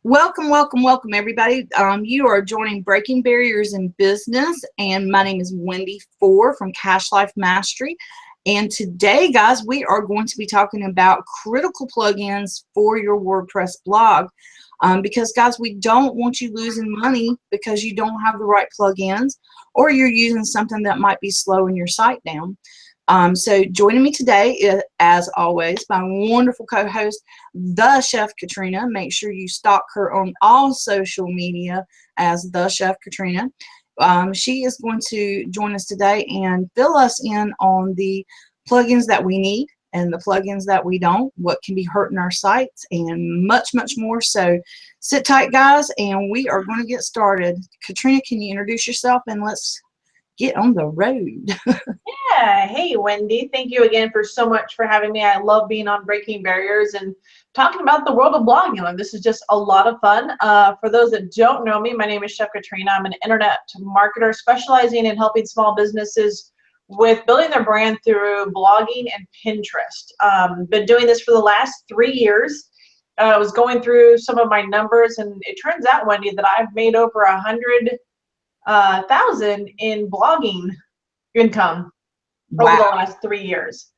Welcome, welcome, welcome, everybody. You are joining Breaking Barriers in Business, and my name is Wendy Fore from Cash Life Mastery. And today, guys, we are going to be talking about critical plugins for your WordPress blog. Because, guys, we don't want you losing money because you don't have the right plugins or you're using something that might be slowing your site down. So joining me today is, as always, my wonderful co-host, the Chef Katrina. Make sure you stalk her on all social media as the Chef Katrina. She is going to join us today and fill us in on the plugins that we need and the plugins that we don't, what can be hurting our sites, and much, much more. So sit tight, guys, and we are going to get started. Katrina, can you introduce yourself and let's get on the road? Yeah. Hey, Wendy. Thank you again for so much for having me. I love being on Breaking Barriers and talking about the world of blogging. This is just a lot of fun. For those that don't know me, my name is Chef Katrina. I'm an internet marketer specializing in helping small businesses with building their brand through blogging and Pinterest. Been doing this for the last 3 years. I was going through some of my numbers, and it turns out, Wendy, that I've made over 100,000 in blogging income over the last 3 years.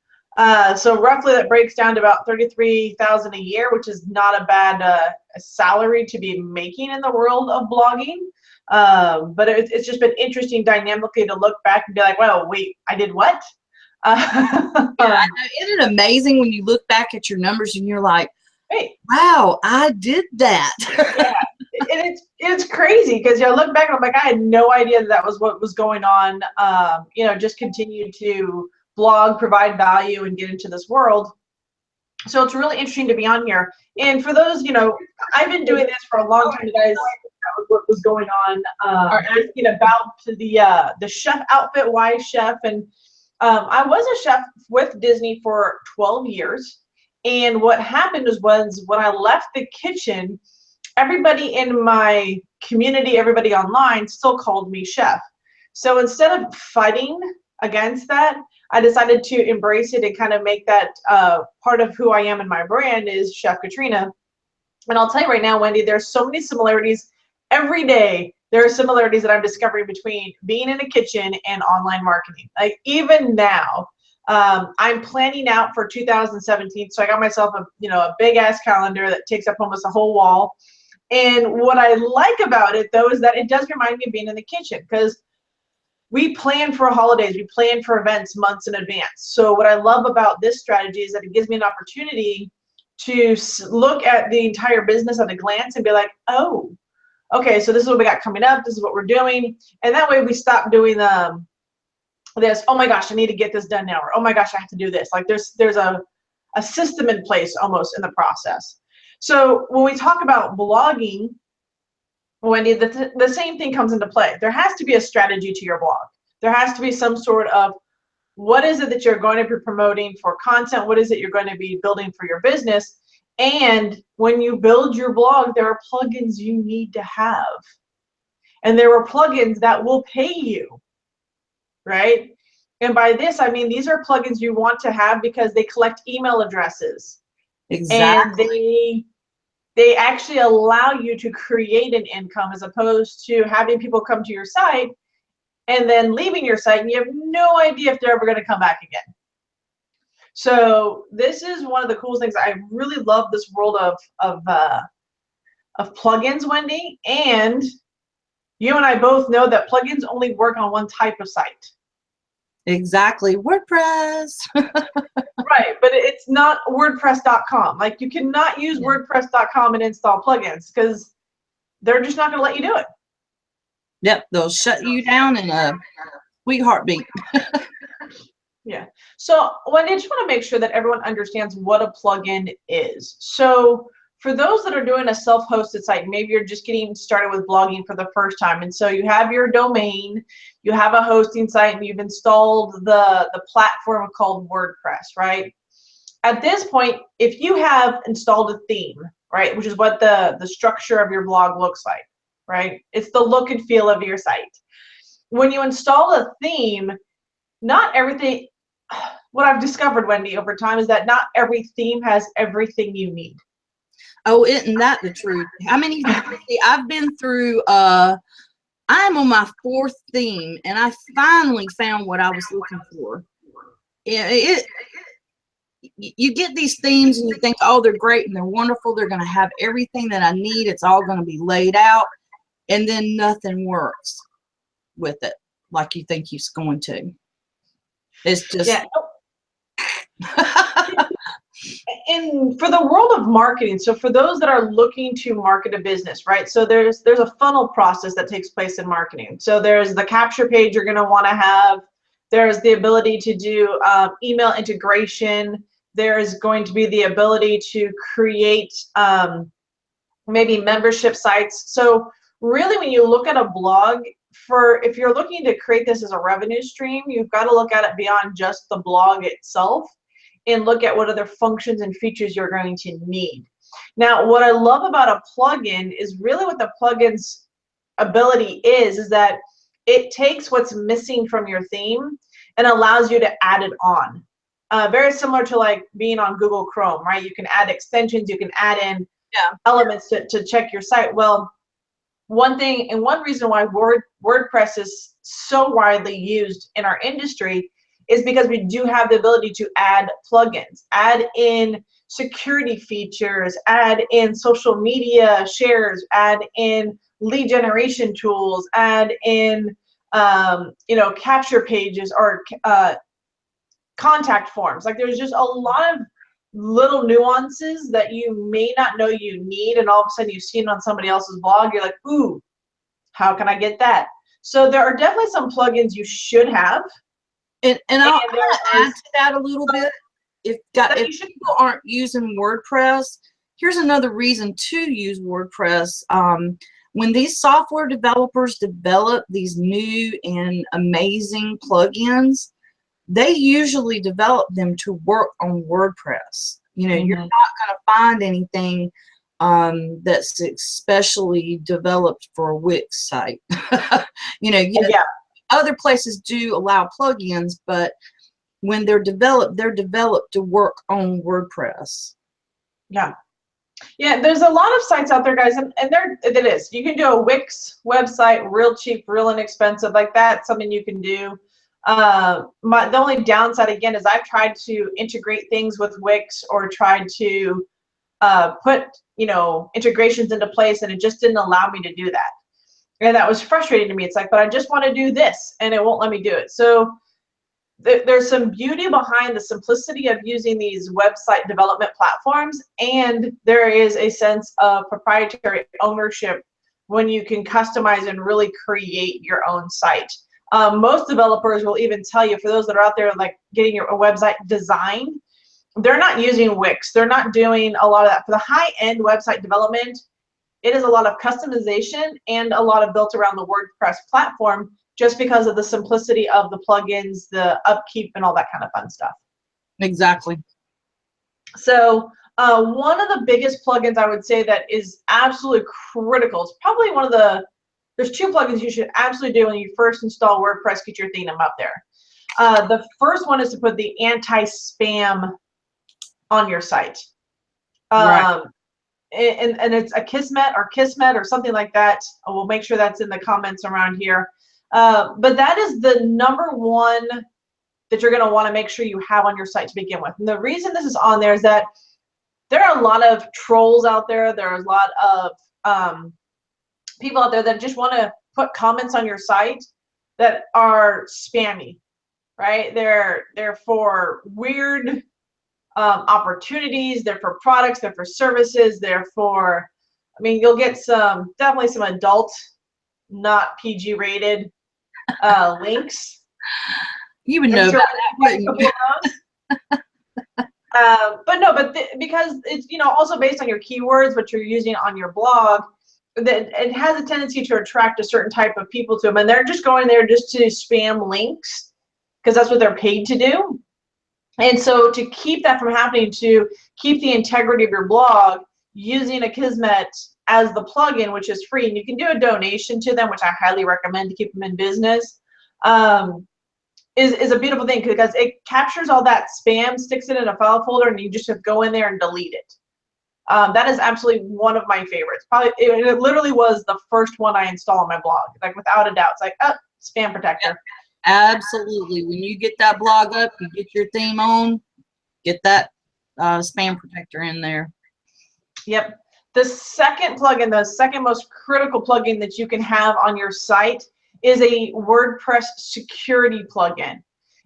So roughly that breaks down to about 33,000 a year, which is not a bad salary to be making in the world of blogging. But it's just been interesting dynamically to look back and be like, well, wait, I did what? Yeah, I know. Isn't it amazing when you look back at your numbers and you're like, Hey, wow, I did that. yeah. And it's crazy because I look back and I'm like, I had no idea that was what was going on. Just continue to blog, provide value, and get into this world. So it's really interesting to be on here. And for those, I've been doing this for a long time. You guys, what was going on? Are asking about the chef outfit, why chef? And I was a chef with Disney for 12 years. And what happened was when I left the kitchen, everybody in my community, everybody online still called me chef. So instead of fighting against that, I decided to embrace it and kind of make that part of who I am and my brand is Chef Katrina. And I'll tell you right now, Wendy, there's so many similarities. Every day, there are similarities that I'm discovering between being in a kitchen and online marketing. Like even now, I'm planning out for 2017. So I got myself a big ass calendar that takes up almost a whole wall. And what I like about it, though, is that it does remind me of being in the kitchen because we plan for holidays, we plan for events months in advance. So what I love about this strategy is that it gives me an opportunity to look at the entire business at a glance and be like, oh, okay, so this is what we got coming up, this is what we're doing. And that way we stop doing this, oh my gosh, I need to get this done now, or oh my gosh, I have to do this. Like there's a system in place almost in the process. So when we talk about blogging, Wendy, the same thing comes into play. There has to be a strategy to your blog. There has to be some sort of what is it that you're going to be promoting for content? What is it you're going to be building for your business? And when you build your blog, there are plugins you need to have. And there are plugins that will pay you, right? And by this, I mean, these are plugins you want to have because they collect email addresses. Exactly. And they actually allow you to create an income as opposed to having people come to your site and then leaving your site and you have no idea if they're ever going to come back again. So this is one of the coolest things. I really love this world of plugins, Wendy. And you and I both know that plugins only work on one type of site. Exactly. WordPress. Right, but it's not WordPress.com. Like you cannot use WordPress.com and install plugins because they're just not going to let you do it. Yep, they'll shut you down in a sweet heartbeat. Yeah. So Wendy, I just want to make sure that everyone understands what a plugin is. So for those that are doing a self-hosted site, maybe you're just getting started with blogging for the first time, and so you have your domain, you have a hosting site, and you've installed the platform called WordPress, right? At this point, if you have installed a theme, right, which is what the structure of your blog looks like, right? It's the look and feel of your site. When you install a theme, not everything, what I've discovered, Wendy, over time is that not every theme has everything you need. Oh, isn't that the truth? How many? See, I've been through. I'm on my 4th theme, and I finally found what I was looking for. You get these themes, and you think, oh, they're great and they're wonderful. They're going to have everything that I need. It's all going to be laid out, and then nothing works with it like you think it's going to. It's just. Yeah. And for the world of marketing, so for those that are looking to market a business, right? So there's a funnel process that takes place in marketing. So there's the capture page you're going to want to have. There's the ability to do email integration. There's going to be the ability to create maybe membership sites. So really, when you look at a blog, if you're looking to create this as a revenue stream, you've got to look at it beyond just the blog itself and look at what other functions and features you're going to need. Now, what I love about a plugin is really what the plugin's ability is that it takes what's missing from your theme and allows you to add it on. Very similar to like being on Google Chrome, right? You can add extensions, you can add in elements to check your site. Well, one thing and one reason why WordPress is so widely used in our industry is because we do have the ability to add plugins, add in security features, add in social media shares, add in lead generation tools, add in capture pages or contact forms. Like there's just a lot of little nuances that you may not know you need, and all of a sudden you see it on somebody else's blog. You're like, ooh, how can I get that? So there are definitely some plugins you should have. And I'll add to that a little bit. If people aren't using WordPress, here's another reason to use WordPress. When these software developers develop these new and amazing plugins, they usually develop them to work on WordPress. You know, you're not going to find anything that's especially developed for a Wix site. Other places do allow plugins, but when they're developed to work on WordPress. Yeah, there's a lot of sites out there, guys, and it is. You can do a Wix website, real cheap, real inexpensive, like that. Something you can do. The only downside, again, is I've tried to integrate things with Wix or tried to put integrations into place, and it just didn't allow me to do that. And that was frustrating to me. It's like, but I just want to do this, and it won't let me do it. So there's some beauty behind the simplicity of using these website development platforms, and there is a sense of proprietary ownership when you can customize and really create your own site. Most developers will even tell you, for those that are out there like getting a website designed, they're not using Wix. They're not doing a lot of that. For the high-end website development, it is a lot of customization and a lot of built around the WordPress platform, just because of the simplicity of the plugins, the upkeep, and all that kind of fun stuff. Exactly. So one of the biggest plugins I would say that is absolutely critical, it's probably one of the, there's 2 plugins you should absolutely do when you first install WordPress, get your theme up there. The first one is to put the anti-spam on your site. Right. And it's a Kismet or something like that. We'll make sure that's in the comments around here. But that is the #1 that you're going to want to make sure you have on your site to begin with. And the reason this is on there is that there are a lot of trolls out there. There are a lot of people out there that just want to put comments on your site that are spammy, right? They're for weird opportunities. They're for products. They're for services. They're for, I mean, you'll get definitely some adult, not PG rated links. You would know about that. Because it's also based on your keywords, what you're using on your blog, that it has a tendency to attract a certain type of people to them, and they're just going there just to spam links because that's what they're paid to do. And so to keep that from happening, to keep the integrity of your blog, using a Kismet as the plugin, which is free, and you can do a donation to them, which I highly recommend to keep them in business, is a beautiful thing, because it captures all that spam, sticks it in a file folder, and you just have to go in there and delete it. That is absolutely one of my favorites. Probably, it literally was the first one I installed on my blog, like without a doubt. It's like, oh, spam protector. Absolutely. When you get that blog up, you get your theme on, get that spam protector in there. Yep. The second plugin, the second most critical plugin that you can have on your site is a WordPress security plugin.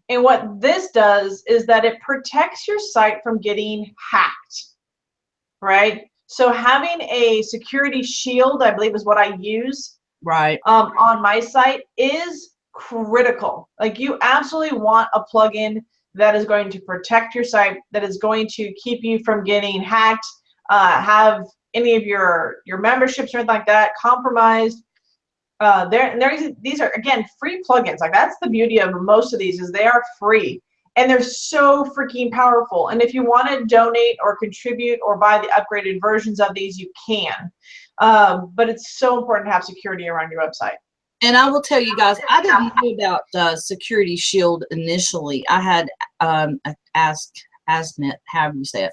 And what this does is that it protects your site from getting hacked, right? So having a security shield, I believe is what I use, right, on my site is critical. Like, you absolutely want a plugin that is going to protect your site, that is going to keep you from getting hacked, have any of your memberships or anything like that compromised. These are, again, free plugins. Like, that's the beauty of most of these, is they are free and they're so freaking powerful. And if you want to donate or contribute or buy the upgraded versions of these, you can. But it's so important to have security around your website. And I will tell you guys, I didn't know about Security Shield initially. I had ASMIT, however you say it.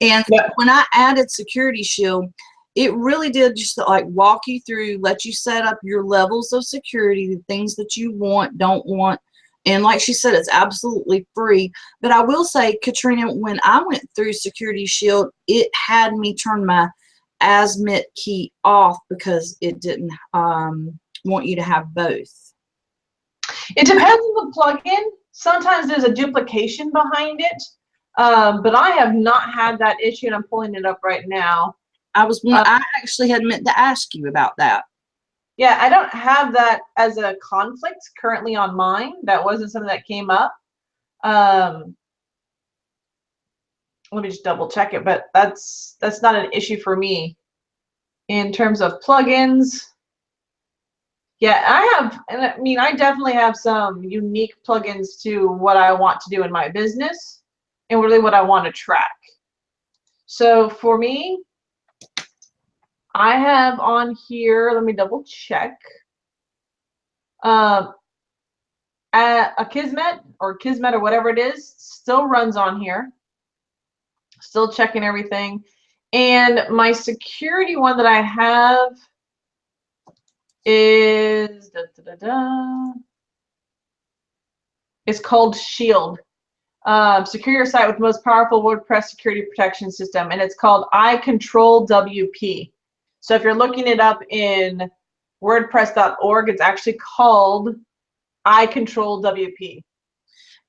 And when I added Security Shield, it really did just like walk you through, let you set up your levels of security, the things that you want, don't want. And like she said, it's absolutely free. But I will say, Katrina, when I went through Security Shield, it had me turn my ASMIT key off because it didn't want you to have both. It depends on the plugin. Sometimes there's a duplication behind it. But I have not had that issue, and I'm pulling it up right now. I actually had meant to ask you about that. Yeah, I don't have that as a conflict currently on mine. That wasn't something that came up. Let me just double check it, but that's not an issue for me. In terms of plugins, yeah, I definitely have some unique plugins to what I want to do in my business and really what I want to track. So for me, I have on here, let me double check, a Kismet or whatever it is, still runs on here. Still checking everything. And my security one that I have is, it's called Shield. Secure your site with the most powerful WordPress security protection system, and it's called iControlWP. So if you're looking it up in WordPress.org, it's actually called iControlWP.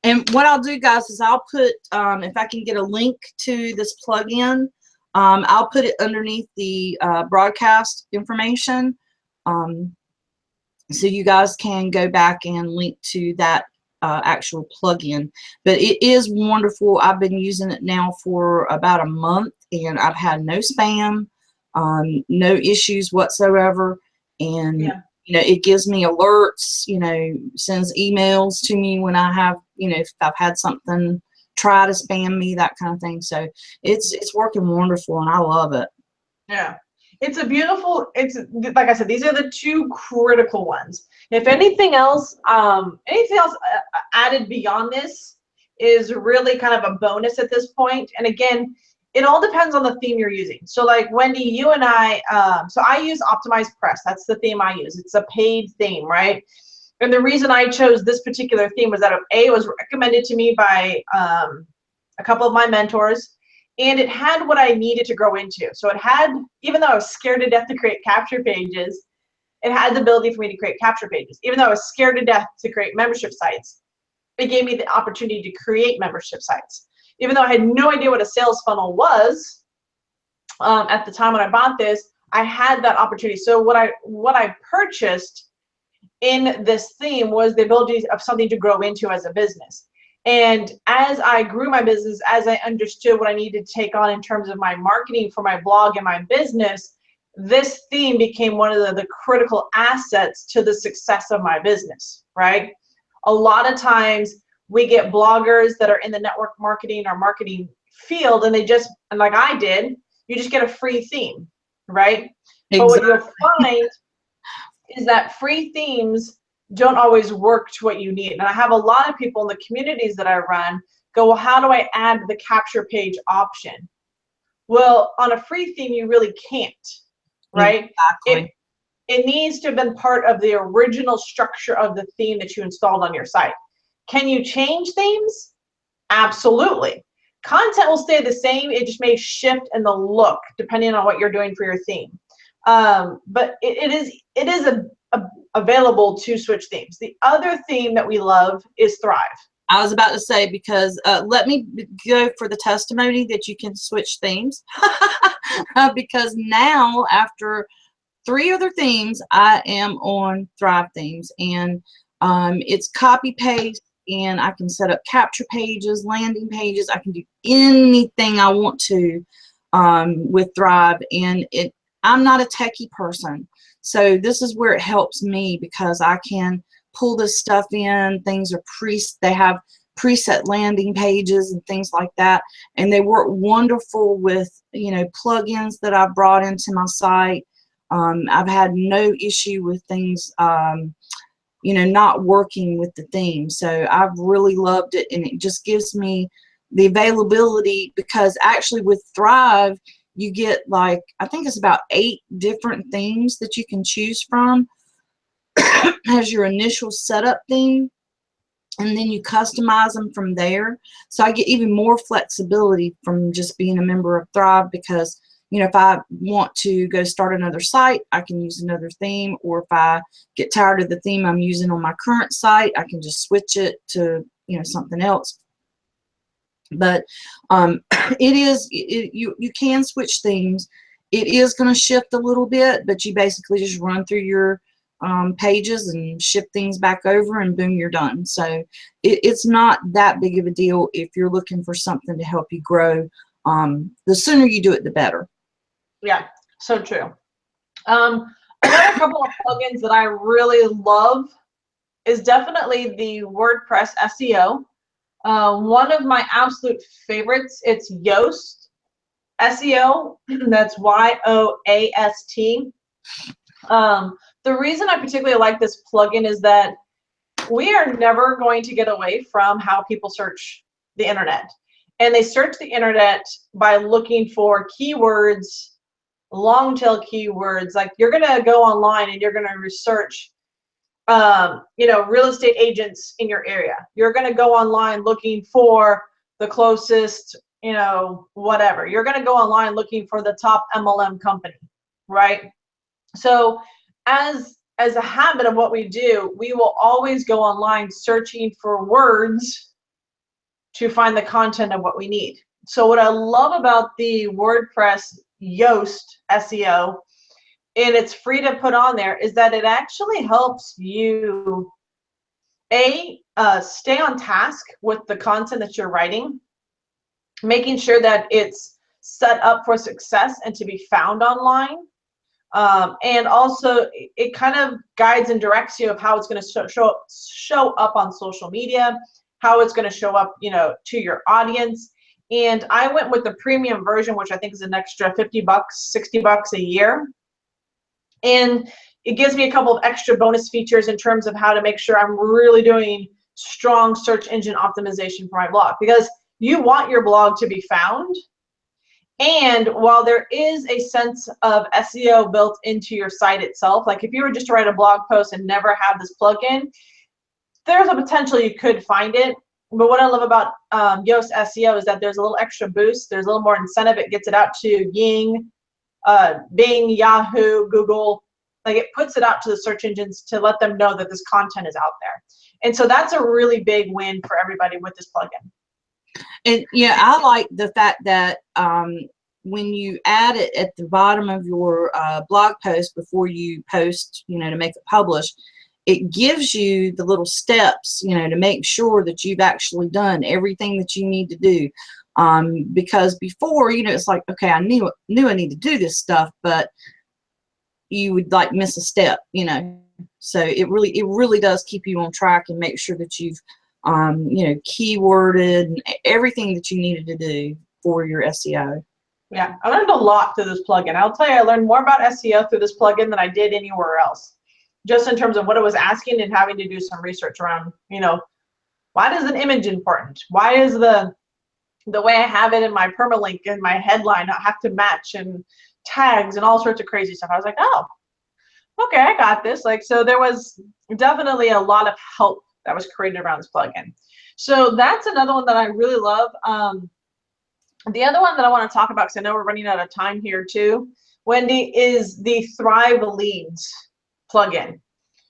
And what I'll do, guys, is I'll put, if I can get a link to this plugin, I'll put it underneath the broadcast information, so you guys can go back and link to that actual plugin. But it is wonderful. I've been using it now for about a month, and I've had no spam, no issues whatsoever. And you know, it gives me alerts, you know, sends emails to me when I have, you know, if I've had something try to spam me, that kind of thing. So it's working wonderful, and I love it. Yeah. It's a beautiful, it's like I said, these are the two critical ones. If anything else added beyond this is really kind of a bonus at this point. And again, it all depends on the theme you're using. So like Wendy, you and I, so I use Optimized Press. That's the theme I use. It's a paid theme, right? And the reason I chose this particular theme was that it was recommended to me by a couple of my mentors. And it had what I needed to grow into. So it had, even though I was scared to death to create capture pages, it had the ability for me to create capture pages. Even though I was scared to death to create membership sites, it gave me the opportunity to create membership sites. Even though I had no idea what a sales funnel was at the time when I bought this, I had that opportunity. So what I purchased in this theme was the ability of something to grow into as a business. And as I grew my business, as I understood what I needed to take on in terms of my marketing for my blog and my business, this theme became one of the critical assets to the success of my business, right? A lot of times we get bloggers that are in the network marketing or marketing field, and and like I did, you just get a free theme, right? Exactly. But what you'll find is that free themes don't always work to what you need. And I have a lot of people in the communities that I run go, well, how do I add the capture page option? Well, on a free theme, you really can't, right? Exactly. It needs to have been part of the original structure of the theme that you installed on your site. Can you change themes? Absolutely. Content will stay the same. It just may shift in the look depending on what you're doing for your theme. But it is available to switch themes. The other theme that we love is Thrive. I was about to say, because let me go for the testimony that you can switch themes. Because now, after 3 other themes, I am on Thrive themes, and it's copy paste, and I can set up capture pages, landing pages. I can do anything I want to with Thrive, and I'm not a techie person, so this is where it helps me, because I can pull this stuff in. Things are they have preset landing pages and things like that, and they work wonderful with, you know, plugins that I've brought into my site. I've had no issue with things, you know, not working with the theme. So I've really loved it, and it just gives me the availability, because actually with Thrive, you get, like, I think it's about 8 different themes that you can choose from as your initial setup theme, and then you customize them from there. So I get even more flexibility from just being a member of Thrive, because, you know, if I want to go start another site, I can use another theme, or if I get tired of the theme I'm using on my current site, I can just switch it to, you know, something else. But you can switch themes. It is going to shift a little bit, but you basically just run through your pages and shift things back over, and boom, you're done. So it's not that big of a deal if you're looking for something to help you grow. The sooner you do it, the better. Yeah, so true. Another couple of plugins that I really love is definitely the WordPress SEO. One of my absolute favorites, it's Yoast SEO. That's YOAST. The reason I particularly like this plugin is that we are never going to get away from how people search the internet. And they search the internet by looking for keywords, long tail keywords. Like, you're going to go online and you're going to research, you know, real estate agents in your area. You're going to go online looking for the closest, you know, whatever. You're going to go online looking for the top MLM company, right? So as a habit of what we do, we will always go online searching for words to find the content of what we need. So what I love about the WordPress Yoast SEO, and it's free to put on there, is that it actually helps you stay on task with the content that you're writing, making sure that it's set up for success and to be found online. And also it kind of guides and directs you of how it's going to show up on social media, how it's going to show up, you know, to your audience. And I went with the premium version, which I think is an extra $50, $60 a year. And it gives me a couple of extra bonus features in terms of how to make sure I'm really doing strong search engine optimization for my blog, because you want your blog to be found. And while there is a sense of SEO built into your site itself, like if you were just to write a blog post and never have this plugin, there's a potential you could find it. But what I love about Yoast SEO is that there's a little extra boost. There's a little more incentive. It gets it out to Ying, Bing, Yahoo, Google. Like, it puts it out to the search engines to let them know that this content is out there. And so that's a really big win for everybody with this plugin. And yeah, I like the fact that when you add it at the bottom of your blog post before you post, you know, to make it publish, it gives you the little steps, you know, to make sure that you've actually done everything that you need to do. Because before, you know, it's like, okay, I knew I need to do this stuff, but you would like miss a step, you know. So it really does keep you on track and make sure that you've you know, keyworded and everything that you needed to do for your SEO. Yeah, I learned a lot through this plugin. I'll tell you, I learned more about SEO through this plugin than I did anywhere else. Just in terms of what it was asking and having to do some research around, you know, why is an image important? Why is the the way I have it in my permalink and my headline, I have to match, and tags and all sorts of crazy stuff. I was like, oh, okay, I got this. Like, so there was definitely a lot of help that was created around this plugin. So that's another one that I really love. The other one that I want to talk about, because I know we're running out of time here too, Wendy, is the Thrive Leads plugin.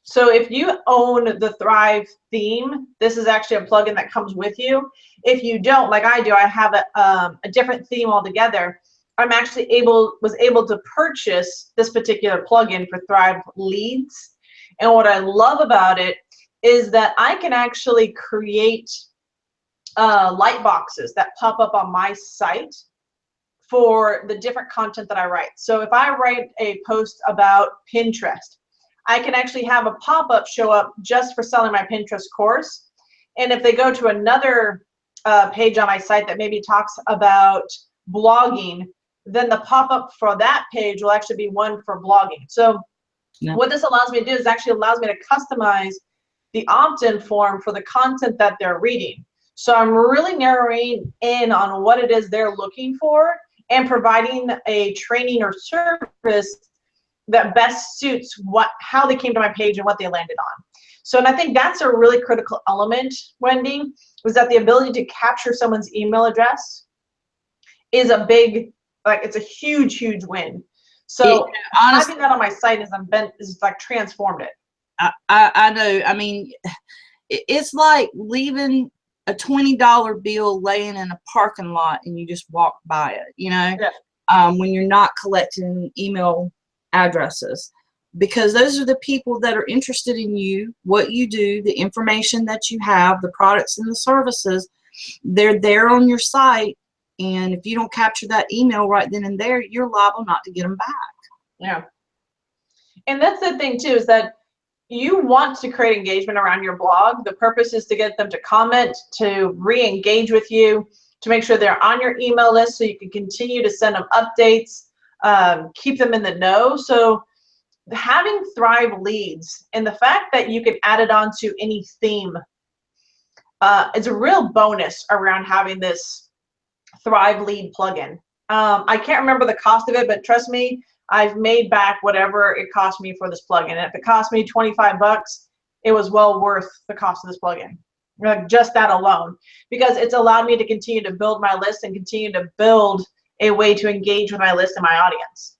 So if you own the Thrive theme, this is actually a plugin that comes with you. If you don't, like I do, I have a different theme altogether. I'm actually was able to purchase this particular plugin for Thrive Leads. And what I love about it is that I can actually create light boxes that pop up on my site for the different content that I write. So if I write a post about Pinterest, I can actually have a pop-up show up just for selling my Pinterest course. And if they go to another page on my site that maybe talks about blogging, then the pop-up for that page will actually be one for blogging. So what this allows me to do is actually allows me to customize the opt-in form for the content that they're reading. So I'm really narrowing in on what it is they're looking for and providing a training or service that best suits how they came to my page and what they landed on. So, and I think that's a really critical element, Wendy, was that the ability to capture someone's email address is a big, like, it's a huge, huge win. So honestly, having that on my site is like transformed it. I know. I mean, it's like leaving a $20 bill laying in a parking lot and you just walk by it, you know, when you're not collecting email addresses, because those are the people that are interested in you, what you do, the information that you have, the products and the services. They're there on your site, and if you don't capture that email right then and there, you're liable not to get them back. Yeah. And that's the thing too, is that you want to create engagement around your blog. The purpose is to get them to comment, to re-engage with you, to make sure they're on your email list so you can continue to send them updates, keep them in the know. So having Thrive Leads and the fact that you can add it on to any theme is a real bonus around having this Thrive Lead plugin. I can't remember the cost of it, but trust me, I've made back whatever it cost me for this plugin. And if it cost me 25 bucks, it was well worth the cost of this plugin. Like just that alone, because it's allowed me to continue to build my list and continue to build a way to engage with my list and my audience.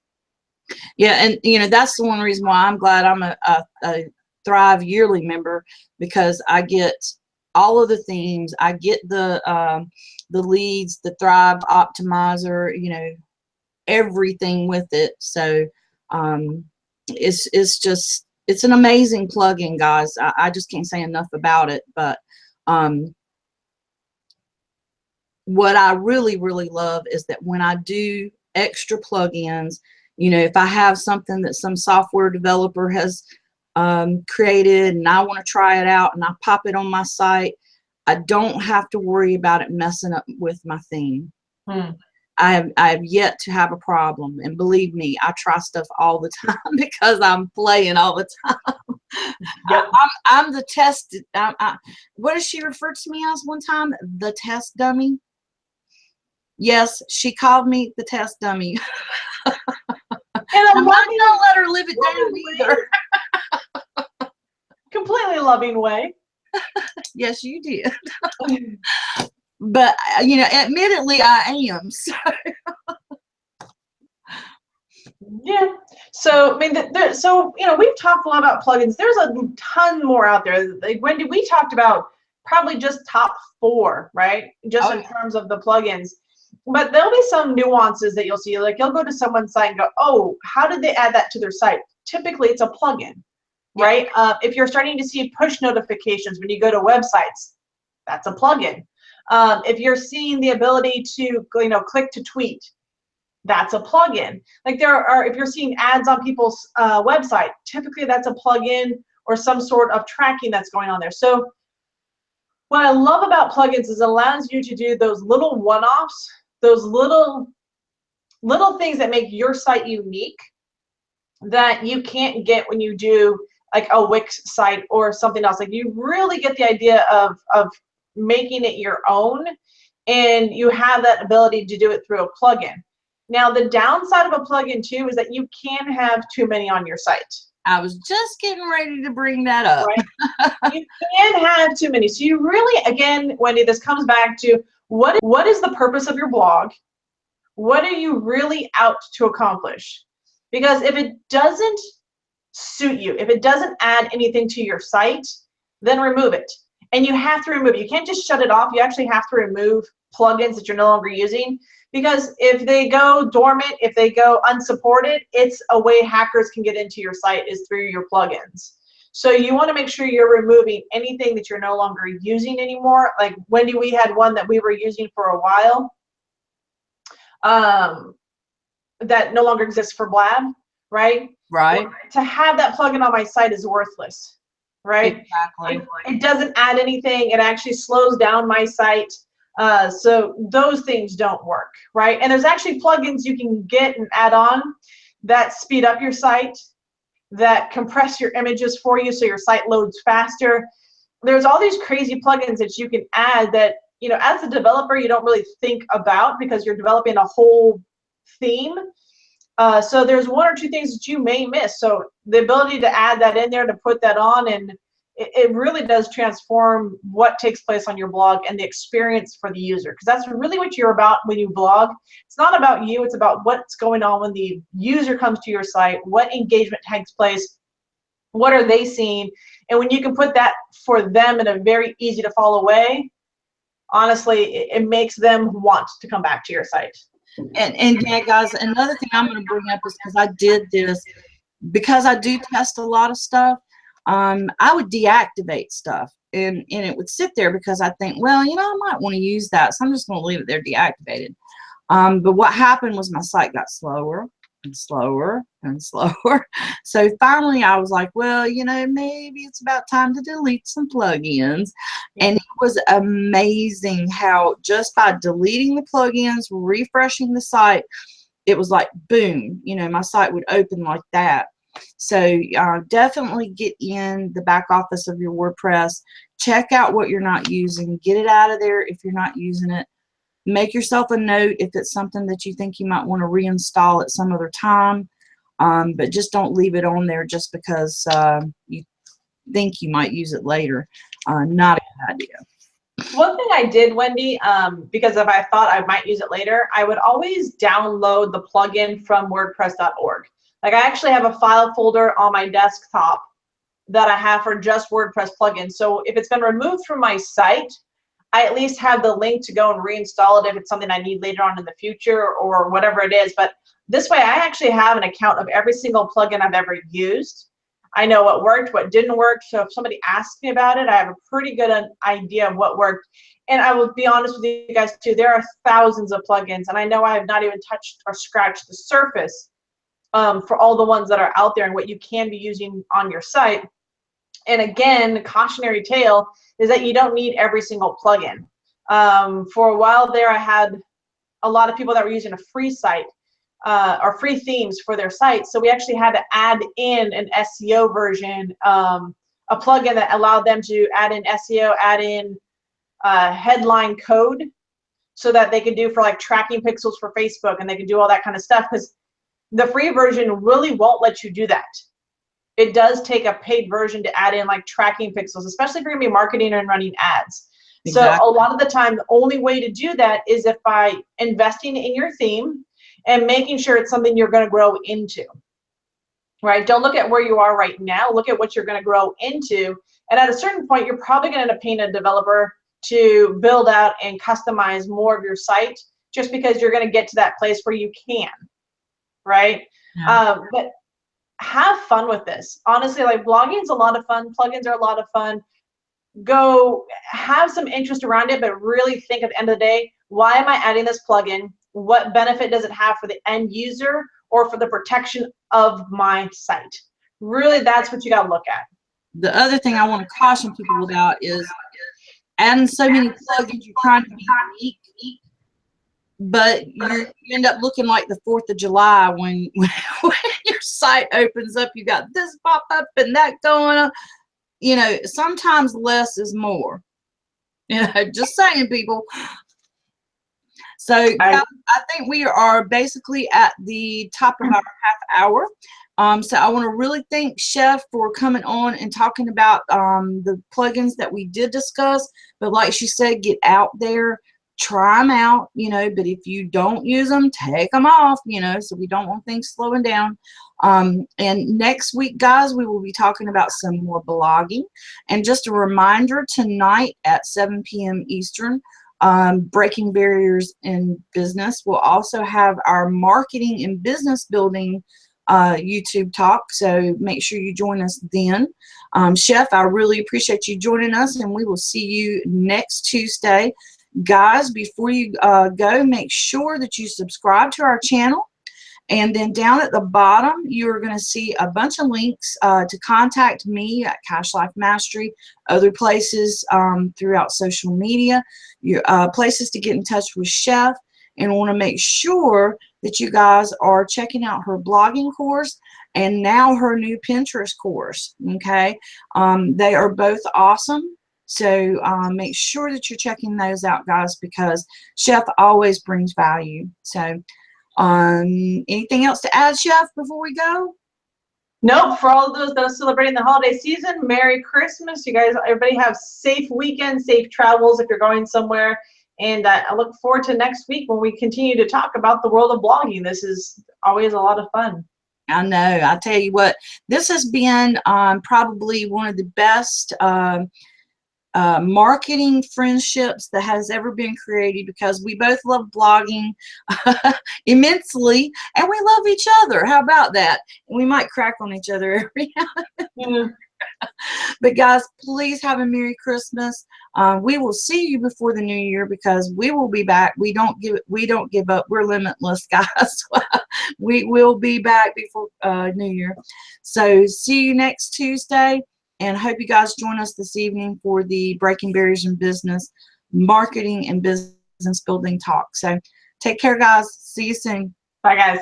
Yeah, and you know, that's the one reason why I'm glad I'm a Thrive yearly member, because I get all of the themes. I get the leads, the Thrive optimizer, you know, everything with it. So it's an amazing plugin, guys. I just can't say enough about it. But what I really love is that when I do extra plugins, you know, if I have something that some software developer has created and I want to try it out and I pop it on my site, I don't have to worry about it messing up with my theme. I have yet to have a problem, and believe me, I try stuff all the time because I'm playing all the time. Yep. I'm the test. What does she refer to me as one time? The test dummy. Yes, she called me the test dummy. And I'm not gonna let her live it down either. Completely loving way. Yes, you did. But you know, admittedly, I am. So. Yeah. So I mean, so you know, we've talked a lot about plugins. There's a ton more out there. Like Wendy, we talked about probably just top 4, right? Just in terms of the plugins. But there'll be some nuances that you'll see. Like you'll go to someone's site and go, "Oh, how did they add that to their site?" Typically, it's a plugin, right? If you're starting to see push notifications when you go to websites, that's a plugin. If you're seeing the ability to, you know, click to tweet, that's a plugin. Like if you're seeing ads on people's website, typically that's a plugin or some sort of tracking that's going on there. So what I love about plugins is it allows you to do those little one-offs, those little things that make your site unique that you can't get when you do like a Wix site or something else. Like you really get the idea of making it your own and you have that ability to do it through a plugin. Now, the downside of a plugin too is that you can have too many on your site. I was just getting ready to bring that up. Right? You can have too many. So you really, again, Wendy, this comes back to what is the purpose of your blog? What are you really out to accomplish? Because if it doesn't suit you, if it doesn't add anything to your site, then remove it. And you have to remove it. You can't just shut it off. You actually have to remove plugins that you're no longer using, because if they go dormant, if they go unsupported, it's a way hackers can get into your site is through your plugins. So you want to make sure you're removing anything that you're no longer using anymore. Like Wendy, we had one that we were using for a while that no longer exists for Blab, right? Right. Well, to have that plugin on my site is worthless, right? Exactly. It doesn't add anything. It actually slows down my site. So those things don't work, right? And there's actually plugins you can get and add on that speed up your site, that compress your images for you so your site loads faster. There's all these crazy plugins that you can add that, you know, as a developer, you don't really think about because you're developing a whole theme. So there's one or two things that you may miss. So the ability to add that in there, to put that on, and it really does transform what takes place on your blog and the experience for the user, because that's really what you're about when you blog. It's not about you, it's about what's going on when the user comes to your site, what engagement takes place, what are they seeing, and when you can put that for them in a very easy to follow way, honestly, it makes them want to come back to your site. And yeah, guys, another thing I'm going to bring up is because I did this, because I do test a lot of stuff, I would deactivate stuff, and it would sit there because I think, well, you know, I might want to use that, so I'm just going to leave it there deactivated. But what happened was my site got slower and slower and slower. So finally I was like, well, you know, maybe it's about time to delete some plugins. And it was amazing how just by deleting the plugins, refreshing the site, it was like boom, you know, my site would open like that. So definitely get in the back office of your WordPress, check out what you're not using, get it out of there if you're not using it. Make yourself a note if it's something that you think you might want to reinstall at some other time, but just don't leave it on there just because you think you might use it later. Not a good idea. One thing I did, Wendy, because if I thought I might use it later, I would always download the plugin from WordPress.org. Like I actually have a file folder on my desktop that I have for just WordPress plugins. So if it's been removed from my site, I at least have the link to go and reinstall it if it's something I need later on in the future or whatever it is. But this way I actually have an account of every single plugin I've ever used. I know what worked, what didn't work. So if somebody asks me about it, I have a pretty good idea of what worked. And I will be honest with you guys too, there are thousands of plugins, and I know I have not even touched or scratched the surface for all the ones that are out there and what you can be using on your site. And again, the cautionary tale is that you don't need every single plugin. For a while there, I had a lot of people that were using a free site or free themes for their site. So we actually had to add in an SEO version, a plugin that allowed them to add in SEO, add in headline code, so that they could do for like tracking pixels for Facebook, and they could do all that kind of stuff, because the free version really won't let you do that. It does take a paid version to add in like tracking pixels, especially if you're going to be marketing and running ads. Exactly. So a lot of the time, the only way to do that is if by investing in your theme and making sure it's something you're going to grow into, right? Don't look at where you are right now. Look at what you're going to grow into. And at a certain point, you're probably going to end up paying a developer to build out and customize more of your site, just because you're going to get to that place where you can, right? Yeah. But have fun with this. Honestly, like blogging is a lot of fun. Plugins are a lot of fun. Go have some interest around it, but really think at the end of the day, why am I adding this plugin? What benefit does it have for the end user or for the protection of my site? Really, that's what you got to look at. The other thing I want to caution people about is adding so many plugins, you're trying to be unique, but you end up looking like the 4th of July when your site opens up. You got this pop up and that going on. You know, sometimes less is more. You know, just saying, people. So guys, I think we are basically at the top of our half hour. So I want to really thank Chef for coming on and talking about the plugins that we did discuss. But like she said, get out there, try them out, but if you don't use them, take them off, so we don't want things slowing down. And next week, guys, we will be talking about some more blogging. And just a reminder, tonight at 7 p.m. Eastern, Breaking Barriers in Business. We'll also have our marketing and business building YouTube talk, so make sure you join us then. Chef, I really appreciate you joining us, and we will see you next Tuesday. Guys, before you go, make sure that you subscribe to our channel. And then down at the bottom, you're going to see a bunch of links to contact me at Cash Life Mastery, other places throughout social media, places to get in touch with Chef, and want to make sure that you guys are checking out her blogging course and now her new Pinterest course. Okay, they are both awesome. So make sure that you're checking those out, guys, because Chef always brings value. So anything else to add, Chef, before we go? Nope. For all of those that are celebrating the holiday season, Merry Christmas. You guys, everybody have safe weekends, safe travels if you're going somewhere. And I look forward to next week when we continue to talk about the world of blogging. This is always a lot of fun. I know. I tell you what, this has been probably one of the best marketing friendships that has ever been created, because we both love blogging immensely, and we love each other. How about that? And we might crack on each other every now and then. But guys, please have a Merry Christmas. We will see you before the new year, because we will be back. We don't give up. We're limitless, guys. We will be back before New Year. So see you next Tuesday. And hope you guys join us this evening for the Breaking Barriers in Business, Marketing and Business Building Talk. So take care, guys. See you soon. Bye, guys.